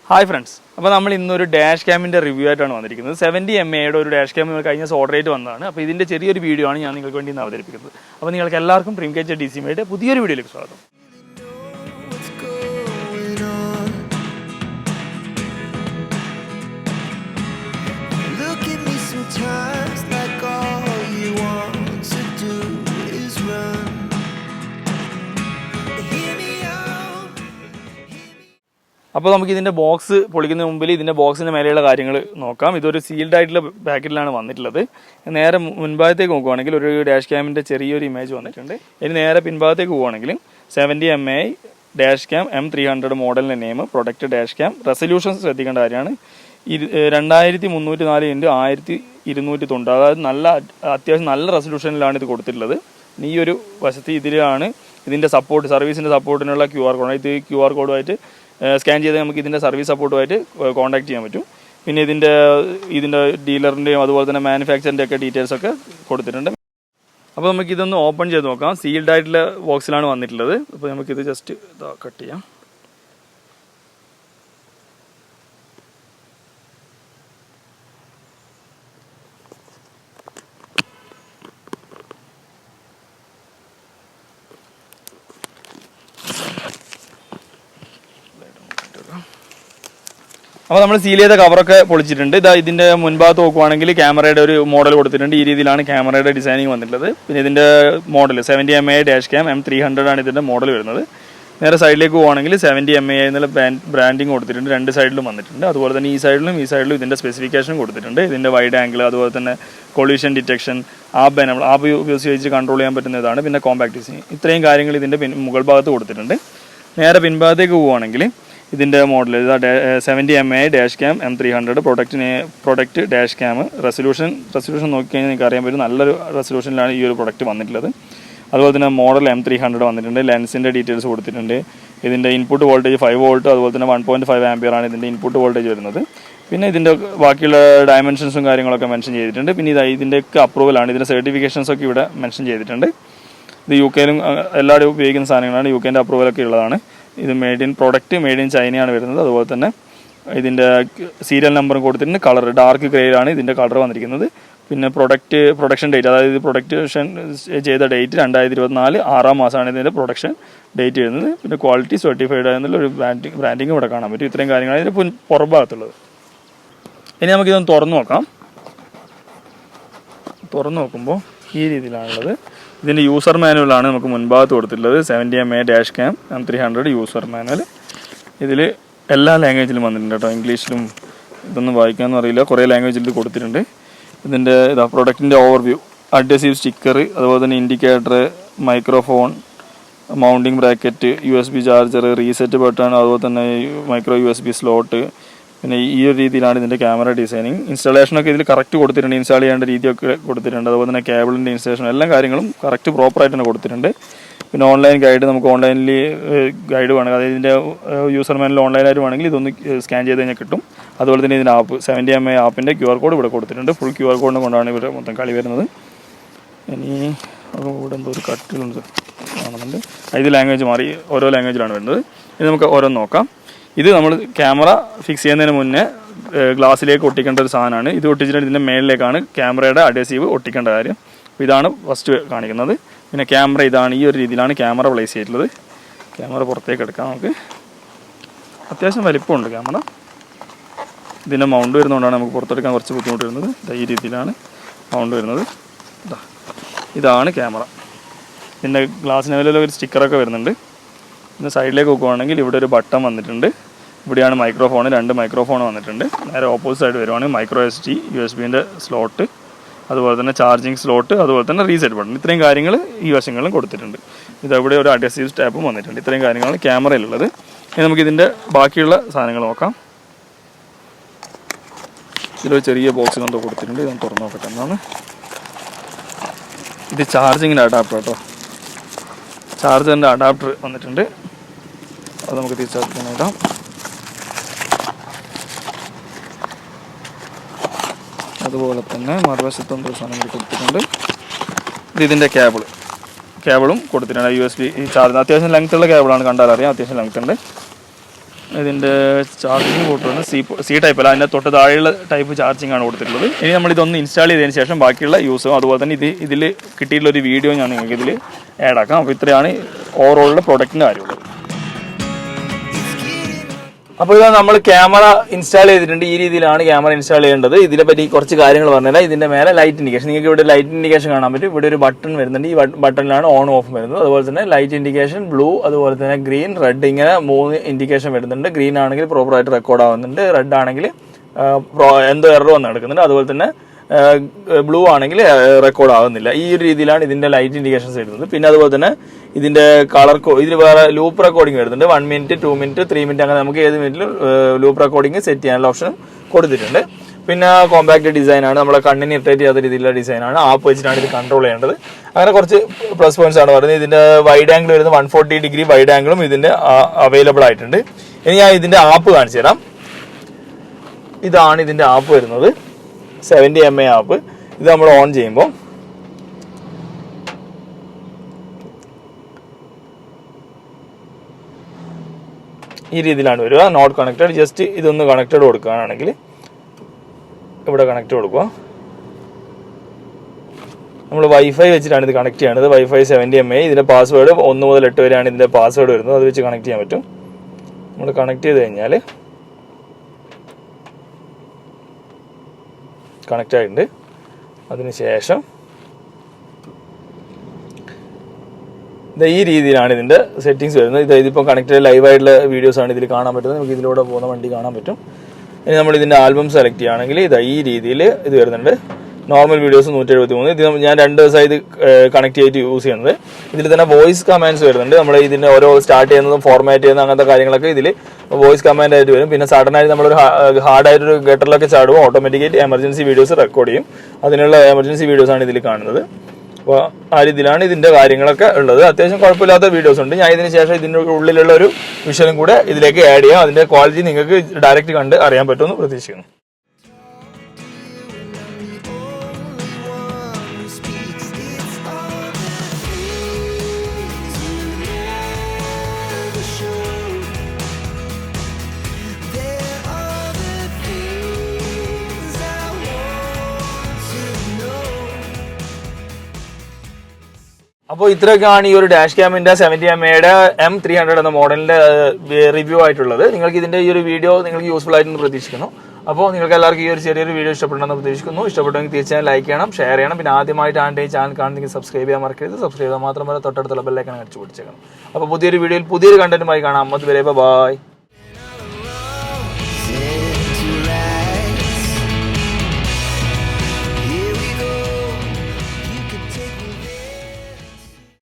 Hi friends, അപ്പോൾ നമ്മൾ ഇന്നൊരു ഡാഷ് ക്യാമിൻ്റെ റിവ്യൂ ആയിട്ടാണ് വന്നിരിക്കുന്നത്. 70 mAhയുടെ ഒരു ഡാഷ് ക്യാം കഴിഞ്ഞ ദിവസം ഓർഡർ ചെയ്ത് വന്നതാണ്. അപ്പോൾ ഇതിൻ്റെ ചെറിയൊരു വീഡിയോ ആണ് ഞാൻ നിങ്ങൾക്ക് വേണ്ടി ഇന്ന് അവതരിപ്പിക്കുന്നത്. അപ്പോൾ നിങ്ങൾക്ക് എല്ലാവർക്കും ഡ്രീംകാച്ചർ DCMയുടെ പുതിയൊരു വീഡിയോയിലേക്ക് സ്വാഗതം. അപ്പോൾ നമുക്ക് ഇതിൻ്റെ ബോക്സ് പൊളിക്കുന്നതിന് മുമ്പിൽ ഇതിൻ്റെ ബോക്സിൻ്റെ മേലെയുള്ള കാര്യങ്ങൾ നോക്കാം. ഇതൊരു സീൽഡ് ആയിട്ടുള്ള പാക്കറ്റിലാണ് വന്നിട്ടുള്ളത്. നേരെ മുൻഭാഗത്തേക്ക് നോക്കുവാണെങ്കിൽ ഒരു ഡാഷ് ക്യാമിൻ്റെ ചെറിയൊരു ഇമേജ് വന്നിട്ടുണ്ട്. ഇനി നേരെ പിൻഭാഗത്തേക്ക് പോവുകയാണെങ്കിൽ 70 mAh ഡാഷ് ക്യാം M300 മോഡലിൻ്റെ name, product dash cam. Resolution ശ്രദ്ധിക്കേണ്ട കാര്യമാണ്. 2304x1290, അതായത് അത്യാവശ്യം നല്ല റെസൊല്യൂഷനിലാണ് ഇത് കൊടുത്തിട്ടുള്ളത്. ഈ ഒരു വശത്ത് ഇതിലാണ് ഇതിൻ്റെ സപ്പോർട്ട്, സർവീസിൻ്റെ സപ്പോർട്ടിനുള്ള QR കോഡ്. ഇത് QR കോഡുമായിട്ട് സ്കാൻ ചെയ്ത് നമുക്ക് ഇതിൻ്റെ സർവീസ് സപ്പോർട്ടുമായിട്ട് കോൺടാക്ട് ചെയ്യാൻ പറ്റും. പിന്നെ ഇതിൻ്റെ ഡീലറിൻ്റെയും അതുപോലെ തന്നെ മാനുഫാക്ചറിൻ്റെ ഒക്കെ ഡീറ്റെയിൽസ് ഒക്കെ കൊടുത്തിട്ടുണ്ട്. അപ്പോൾ നമുക്കിതൊന്ന് ഓപ്പൺ ചെയ്ത് നോക്കാം. സീൽഡ് ആയിട്ടുള്ള ബോക്സിലാണ് വന്നിട്ടുള്ളത്. അപ്പോൾ നമുക്കിത് ജസ്റ്റ് കട്ട് ചെയ്യാം. അപ്പോൾ നമ്മൾ സീൽ ചെയ്ത കവറൊക്കെ പൊളിച്ചിട്ടുണ്ട്. ഇതിൻ്റെ മുൻഭാഗത്ത് നോക്കുവാണെങ്കിൽ ക്യാമറയുടെ ഒരു മോഡൽ കൊടുത്തിട്ടുണ്ട്. ഈ രീതിയിലാണ് ക്യാമറയുടെ ഡിസൈനിങ് വന്നിട്ടുള്ളത്. പിന്നെ ഇതിൻ്റെ model 70 mAh dash cam M300 ആണ് ഇതിൻ്റെ മോഡൽ വരുന്നത്. നേരെ സൈഡിലേക്ക് പോവുകയാണെങ്കിൽ 70 mAh എന്നുള്ള ബ്രാൻഡിങ് കൊടുത്തിട്ടുണ്ട്. രണ്ട് സൈഡിലും വന്നിട്ടുണ്ട്. അതുപോലെ തന്നെ ഈ സൈഡിലും ഇതിൻ്റെ സ്പെസിഫിക്കേഷൻ കൊടുത്തിട്ടുണ്ട്. ഇതിൻ്റെ വൈഡ് ആംഗിൾ, അതുപോലെ തന്നെ കൊളീഷൻ ഡിറ്റക്ഷൻ, നമ്മൾ ആപ്പ് ഉപയോഗിച്ച് കൺട്രോൾ ചെയ്യാൻ പറ്റുന്നതാണ്. പിന്നെ കോമ്പാക്ട് ഡിസൈൻ, ഇത്രയും കാര്യങ്ങൾ ഇതിൻ്റെ മുകൾ ഭാഗത്ത് കൊടുത്തിട്ടുണ്ട്. നേരെ പിൻഭാഗത്തേക്ക് പോവുകയാണെങ്കിൽ ഇതിൻ്റെ model 70 mAh dash cam M300 product dash cam. Resolution നോക്കിക്കഴിഞ്ഞാൽ നിങ്ങൾക്ക് അറിയാൻ പറ്റും, നല്ലൊരു റെസൊല്യൂഷനിലാണ് ഈ ഒരു പ്രൊഡക്റ്റ് വന്നിട്ടുള്ളത്. അതുപോലെ തന്നെ മോഡൽ M300 വന്നിട്ടുണ്ട്. ലെൻസിൻ്റെ ഡീറ്റെയിൽസ് കൊടുത്തിട്ടുണ്ട്. ഇതിൻ്റെ ഇൻപുട്ട് വോൾട്ടേജ് 5 വോൾട്ട്, അതുപോലെ തന്നെ 1.5 ആംപിയർ ആണ് ഇതിൻ്റെ ഇൻപുട്ട് വോൾട്ടേജ് വരുന്നത്. പിന്നെ ഇതിൻ്റെ ബാക്കിയുള്ള ഡയമെൻഷൻസും കാര്യങ്ങളൊക്കെ മെൻഷൻ ചെയ്തിട്ടുണ്ട്. പിന്നെ ഇതിൻ്റെയൊക്കെ അപ്രൂവലാണ്, ഇതിൻ്റെ സർട്ടിഫിക്കേഷൻസൊക്കെ ഇവിടെ മെൻഷൻ ചെയ്തിട്ടുണ്ട്. ഇത് UK-യിലും എല്ലാവരും ഉപയോഗിക്കുന്ന സാധനങ്ങളാണ്. UK-ൻ്റെ അപ്രൂവലൊക്കെ ഉള്ളതാണ്. ഇത് മെയ്ഡ് ഇൻ ചൈനയാണ് വരുന്നത്. അതുപോലെ തന്നെ ഇതിൻ്റെ സീരിയൽ നമ്പറും കൊടുത്തിട്ടുണ്ട്. കളർ ഡാർക്ക് ഗ്രേയിലാണ് ഇതിൻ്റെ കളർ വന്നിരിക്കുന്നത്. പിന്നെ പ്രൊഡക്ഷൻ ഡേറ്റ്, അതായത് പ്രൊഡക്ഷൻ ചെയ്ത ഡേറ്റ് 2024 6-ാം മാസമാണ് ഇതിൻ്റെ പ്രൊഡക്ഷൻ ഡേറ്റ് വരുന്നത്. പിന്നെ ക്വാളിറ്റി സർട്ടിഫൈഡ് എന്നുള്ള ഒരു ബ്രാൻഡിങ് ഇവിടെ കാണാൻ പറ്റും. ഇത്രയും കാര്യങ്ങളാണ് ഇതിൻ്റെ പുറഭാഗത്തുള്ളത്. ഇനി നമുക്കിതൊന്ന് തുറന്നു നോക്കാം. തുറന്നു നോക്കുമ്പോൾ ഈ രീതിയിലാണുള്ളത്. ഇതിൻ്റെ യൂസർ മാനുവലാണ് നമുക്ക് മുൻഭാഗത്ത് കൊടുത്തിട്ടുള്ളത്. 70 mAh dash cam M300 user manual. ഇതിൽ എല്ലാ ലാംഗ്വേജിലും വന്നിട്ടുണ്ട് കേട്ടോ. ഇംഗ്ലീഷിലും ഇതൊന്നും വായിക്കാമെന്ന് അറിയില്ല, കുറേ ലാംഗ്വേജിൽ കൊടുത്തിട്ടുണ്ട്. ഇതിൻ്റെ പ്രൊഡക്റ്റിൻ്റെ ഓവർവ്യൂ, അഡ്ഹസീവ് സ്റ്റിക്കർ, അതുപോലെ തന്നെ indicator, microphone, mounting bracket, USB charger, reset button, അതുപോലെ തന്നെ മൈക്രോ USB സ്ലോട്ട്. പിന്നെ ഈ ഒരു രീതിയിലാണ് ഇതിൻ്റെ ക്യാമറ ഡിസൈനിങ്. ഇൻസ്റ്റാളേഷനൊക്കെ ഇതിൽ കറക്റ്റ് കൊടുത്തിട്ടുണ്ട്. ഇൻസ്റ്റാൾ ചെയ്യേണ്ട രീതിയൊക്കെ കൊടുത്തിട്ടുണ്ട്. അതുപോലെ തന്നെ കേബിളിൻ്റെ ഇൻസ്റ്റലേഷൻ, എല്ലാ കാര്യങ്ങളും കറക്റ്റ് പ്രോപ്പറായിട്ട് തന്നെ കൊടുത്തിട്ടുണ്ട്. പിന്നെ ഓൺലൈൻ ഗൈഡ്, നമുക്ക് ഓൺലൈനിൽ ഗൈഡ് വേണമെങ്കിൽ, അതായത് ഇതിൻ്റെ യൂസർ മാനുവൽ ഓൺലൈനായിട്ട് വേണമെങ്കിൽ ഇതൊന്ന് സ്കാൻ ചെയ്ത് കഴിഞ്ഞാൽ കിട്ടും. അതുപോലെ തന്നെ ഇതിൻ്റെ ആപ്പ് 70 mAh ആപ്പിൻ്റെ QR കോഡ് ഇവിടെ കൊടുത്തിട്ടുണ്ട്. ഫുൾ QR കോഡിനെ കൊണ്ടാണ് ഇവിടെ മൊത്തം കളി വരുന്നത്. ഇനി ഇവിടെ എന്തോ ഒരു കട്ടിലുണ്ട് കാണുന്നുണ്ട്. ഇത് ലാംഗ്വേജ് മാറി ഓരോ ലാംഗ്വേജിലാണ് വരുന്നത്. ഇത് നമുക്ക് ഓരോന്ന് നോക്കാം. ഇത് നമ്മൾ ക്യാമറ ഫിക്സ് ചെയ്യുന്നതിന് മുന്നേ ഗ്ലാസ്സിലേക്ക് ഒട്ടിക്കേണ്ട ഒരു സാധനമാണ്. ഇത് ഒട്ടിച്ചിട്ട് ഇതിൻ്റെ മേളിലേക്കാണ് ക്യാമറയുടെ അഡ്ഹസീവ് ഒട്ടിക്കേണ്ട കാര്യം. അപ്പോൾ ഇതാണ് ഫസ്റ്റ് കാണിക്കുന്നത്. പിന്നെ ക്യാമറ ഇതാണ്, ഈ ഒരു രീതിയിലാണ് ക്യാമറ പ്ലേസ് ചെയ്തിട്ടുള്ളത്. ക്യാമറ പുറത്തേക്ക് എടുക്കാം നമുക്ക്. അത്യാവശ്യം വലിപ്പമുണ്ട് ക്യാമറ. ഇതിൻ്റെ മൗണ്ട് വരുന്നതുകൊണ്ടാണ് നമുക്ക് പുറത്തെടുക്കാൻ കുറച്ച് ബുദ്ധിമുട്ട് വരുന്നത്. ഈ രീതിയിലാണ് മൗണ്ട് വരുന്നത്. ഇതാണ് ക്യാമറ. ഇതിൻ്റെ ഗ്ലാസ്സിന് മേലെ ഒരു സ്റ്റിക്കറൊക്കെ വരുന്നുണ്ട്. ഇന്ന് സൈഡിലേക്ക് നോക്കുവാണെങ്കിൽ ഇവിടെ ഒരു ബട്ടൺ വന്നിട്ടുണ്ട്. ഇവിടെയാണ് മൈക്രോഫോൺ, 2 മൈക്രോഫോൺ വന്നിട്ടുണ്ട്. നേരെ ഓപ്പോസിറ്റ് സൈഡ് വരുവാണെങ്കിൽ മൈക്രോ SD USB-ൻ്റെ സ്ലോട്ട്, അതുപോലെ തന്നെ ചാർജിങ് സ്ലോട്ട്, അതുപോലെ തന്നെ റീസെറ്റ് ബട്ടൺ. ഇത്രയും കാര്യങ്ങൾ ഈ വശങ്ങളിലും കൊടുത്തിട്ടുണ്ട്. ഇതവിടെ ഒരു അഡ്ഹസീവ് സ്റ്റാപ്പും വന്നിട്ടുണ്ട്. ഇത്രയും കാര്യങ്ങളാണ് ക്യാമറയിലുള്ളത്. ഇനി നമുക്കിതിൻ്റെ ബാക്കിയുള്ള സാധനങ്ങൾ നോക്കാം. ഇതിലൊരു ചെറിയ ബോക്സ് എന്തോ കൊടുത്തിട്ടുണ്ട്. ഇതൊന്ന് തുറന്നു നോക്കട്ടെ എന്താണ്. ഇത് ചാർജിങ്ങിൻ്റെ അഡാപ്റ്റർ കേട്ടോ. ചാർജറിൻ്റെ അഡാപ്റ്റർ വന്നിട്ടുണ്ട്. അത് നമുക്ക് തിരിച്ചറിയാനായിട്ടാം. അതുപോലെ തന്നെ മറുവശത്തൊന്നും സാധനങ്ങൾ കൊടുത്തിട്ടുണ്ട്. ഇതിൻ്റെ കേബിളും കൊടുത്തിട്ടുണ്ട്. USB ഈ ചാർജ് അത്യാവശ്യം ലെങ്ത്തുള്ള കേബിളാണ്, കണ്ടാൽ അറിയാം, അത്യാവശ്യം ലെങ്ത് ഉണ്ട്. ഇതിൻ്റെ ചാർജിങ് പോർട്ട് സി ടൈപ്പ് അല്ല, അതിൻ്റെ തൊട്ട് താഴെയുള്ള ടൈപ്പ് ചാർജിങ് ആണ് കൊടുത്തിട്ടുള്ളത്. ഇനി നമ്മൾ ഇതൊന്ന് ഇൻസ്റ്റാൾ ചെയ്തതിന് ശേഷം ബാക്കിയുള്ള യൂസും അതുപോലെ തന്നെ ഇതിൽ കിട്ടിയിട്ടുള്ള ഒരു വീഡിയോ ഞാൻ നിങ്ങൾക്ക് ഇതിൽ ആഡ് ആക്കാം. അപ്പോൾ ഇത്രയാണ് ഓവറോളിൻ്റെ പ്രൊഡക്റ്റിൻ്റെ കാര്യമുള്ളത്. അപ്പോൾ ഇത് നമ്മൾ ക്യാമറ ഇൻസ്റ്റാൾ ചെയ്തിട്ടുണ്ട്. ഈ രീതിയിലാണ് ക്യാമറ ഇൻസ്റ്റാൾ ചെയ്യേണ്ടത്. ഇതിനെപ്പറ്റി കുറച്ച് കാര്യങ്ങൾ പറഞ്ഞുതരാം. ഇതിൻ്റെ മേലെ ലൈറ്റ് ഇൻഡിക്കേഷൻ, നിങ്ങൾക്ക് ഇവിടെ ലൈറ്റ് ഇൻഡിക്കേഷൻ കാണാൻ പറ്റും. ഇവിടെ ഒരു ബട്ടൺ വരുന്നുണ്ട്. ഈ ബട്ടണിലാണ് ഓൺ ഓഫ് വരുന്നത്. അതുപോലെ തന്നെ ലൈറ്റ് ഇൻഡിക്കേഷൻ ബ്ലൂ, അതുപോലെ തന്നെ ഗ്രീൻ, റെഡ്, ഇങ്ങനെ 3 ഇൻഡിക്കേഷൻ വരുന്നുണ്ട്. ഗ്രീൻ ആണെങ്കിൽ പ്രോപ്പറായിട്ട് റെക്കോർഡ് ആവുന്നുണ്ട്, റെഡ് ആണെങ്കിൽ എന്തോ എറർ വന്ന് നടക്കുന്നുണ്ട്, അതുപോലെ തന്നെ ബ്ലൂ ആണെങ്കിൽ റെക്കോർഡ് ആകുന്നില്ല. ഈ ഒരു രീതിയിലാണ് ഇതിൻ്റെ ലൈറ്റ് ഇൻഡിക്കേഷൻസ് വരുന്നത്. പിന്നെ അതുപോലെ തന്നെ ഇതിൻ്റെ കളർ ഇതിൽ വേറെ ലൂപ്പ് റെക്കോർഡിംഗ് വരുന്നുണ്ട്. 1 മിനിറ്റ്, 2 മിനിറ്റ്, 3 മിനിറ്റ്, അങ്ങനെ നമുക്ക് ഏത് മിനിറ്റിലും ലൂപ്പ് റെക്കോർഡിംഗ് സെറ്റ് ചെയ്യാനുള്ള ഓപ്ഷൻ കൊടുത്തിട്ടുണ്ട്. പിന്നെ കോമ്പാക്ട് ഡിസൈനാണ്, നമ്മളെ കണ്ണിന് ഇറിറ്റേറ്റ് ചെയ്യാത്ത രീതിയിലുള്ള ഡിസൈനാണ്. ആപ്പ് വെച്ചിട്ടാണ് ഇത് കൺട്രോൾ ചെയ്യേണ്ടത്. അങ്ങനെ കുറച്ച് പ്ലസ് പോയിന്റ്സ് ആണ് പറയുന്നത്. ഇതിൻ്റെ വൈഡ് ആംഗിൾ വരുന്നത് 140 ഡിഗ്രി വൈഡ് ആംഗിളും ഇതിൻ്റെ അവൈലബിൾ ആയിട്ടുണ്ട്. ഇനി ഞാൻ ഇതിൻ്റെ ആപ്പ് കാണിച്ചു തരാം. ഇതാണ് ഇതിൻ്റെ ആപ്പ് വരുന്നത്, 70 mAh ആപ്പ്. ഇത് നമ്മൾ ഓൺ ചെയ്യുമ്പോൾ ഈ രീതിയിലാണ് വരിക. Not connected. ജസ്റ്റ് ഇതൊന്ന് കണക്റ്റഡ് കൊടുക്കുകയാണെങ്കിൽ ഇവിടെ കണക്റ്റ് കൊടുക്കുക. നമ്മൾ വൈഫൈ വെച്ചിട്ടാണ് ഇത് കണക്ട് ചെയ്യേണ്ടത്. Wifi 70 mAh. ഇതിൻ്റെ പാസ്വേഡ് 1 മുതൽ 8 വരെയാണ് ഇതിൻ്റെ പാസ്വേഡ് വരുന്നത്. അത് വെച്ച് കണക്ട് ചെയ്യാൻ പറ്റും. നമ്മൾ കണക്ട് ചെയ്ത് കഴിഞ്ഞാൽ കണക്റ്റ് ആയിട്ടുണ്ട്. അതിനുശേഷം ഈ രീതിയിലാണ് ഇതിൻ്റെ സെറ്റിങ്സ് വരുന്നത്. ഇതിപ്പോൾ കണക്റ്റഡ് ലൈവായിട്ടുള്ള വീഡിയോസാണ് ഇതിൽ കാണാൻ പറ്റുന്നത്. നമുക്ക് ഇതിലൂടെ പോകുന്ന വണ്ടി കാണാൻ പറ്റും. ഇനി നമ്മൾ ഇതിൻ്റെ ആൽബം സെലക്ട് ചെയ്യുകയാണെങ്കിൽ ഈ രീതിയിൽ ഇത് വരുന്നുണ്ട്. Normal videos 173. ഇത് ഞാൻ 2 ദിവസമായി ഇത് കണക്ട് ചെയ്തിട്ട് യൂസ് ചെയ്യുന്നത്. ഇതിൽ തന്നെ വോയിസ് കമാൻഡ്സ് വരുന്നുണ്ട്. നമ്മൾ ഇതിൻ്റെ ഓരോ സ്റ്റാർട്ട് ചെയ്യുന്നതും ഫോർമാറ്റ് ചെയ്യുന്ന അങ്ങനത്തെ കാര്യങ്ങളൊക്കെ ഇതിൽ വോയിസ് കമാൻഡ് ആയിട്ട് വരും. പിന്നെ സഡൻ ആയിട്ട് നമ്മളൊരു ഹാർഡായിട്ടൊരു ഗട്ടറിലൊക്കെ ചാടുമ്പോൾ ഓട്ടോമാറ്റിക്കായിട്ട് എമർജൻസി വീഡിയോസ് റെക്കോർഡ് ചെയ്യും. അതിനുള്ള എമർജൻസി വീഡിയോസാണ് ഇതിൽ കാണുന്നത്. അപ്പോൾ ആ രീതിയിലാണ് ഇതിൻ്റെ കാര്യങ്ങളൊക്കെ ഉള്ളത്. അത്യാവശ്യം കുഴപ്പമില്ലാത്ത വീഡിയോസ് ഉണ്ട്. ഞാൻ ഇതിന് ശേഷം ഇതിൻ്റെ ഉള്ളിലുള്ള ഒരു വിഷ്വലും കൂടെ ഇതിലേക്ക് ആഡ് ചെയ്യാം. അതിൻ്റെ ക്വാളിറ്റി നിങ്ങൾക്ക് ഡയറക്റ്റ് കണ്ട് അറിയാൻ പറ്റുമെന്ന് പ്രതീക്ഷിക്കുന്നു. അപ്പോൾ ഇത്രയൊക്കെയാണ് ഈ ഒരു ഡാഷ് ക്യാമിൻ്റെ 70 mAhയുടെ M300 എന്ന മോഡലിൻ്റെ റിവ്യൂ ആയിട്ടുള്ളത്. നിങ്ങൾക്ക് ഇതിൻ്റെ ഈ ഒരു വീഡിയോ നിങ്ങൾക്ക് യൂസ്ഫുൾ ആയിട്ടെന്ന് പ്രതീക്ഷിക്കുന്നു. അപ്പോൾ നിങ്ങൾക്ക് എല്ലാവർക്കും ഈ ഒരു ചെറിയൊരു വീഡിയോ ഇഷ്ടപ്പെടണമെന്ന് പ്രതീക്ഷിക്കുന്നു. ഇഷ്ടപ്പെട്ടെങ്കിൽ തീർച്ചയായും ലൈക്ക് ചെയ്യണം, ഷെയർ ചെയ്യണം. പിന്നെ ആദ്യമായിട്ടാണ് ഈ ചാനൽ കാണുന്നെങ്കിൽ സബ്സ്ക്രൈബ് ചെയ്യാൻ മറക്കരുത്. സബ്സ്ക്രൈബ് ചെയ്താൽ മാത്രമല്ല തൊട്ടടുത്തുള്ള ബെല്ലൈക്കൺ അടിച്ചു പിടിച്ചേക്കണം. അപ്പോൾ പുതിയൊരു വീഡിയോയിൽ പുതിയൊരു കണ്ടന്റുമായി കാണാം. അതുവരെ ബൈ.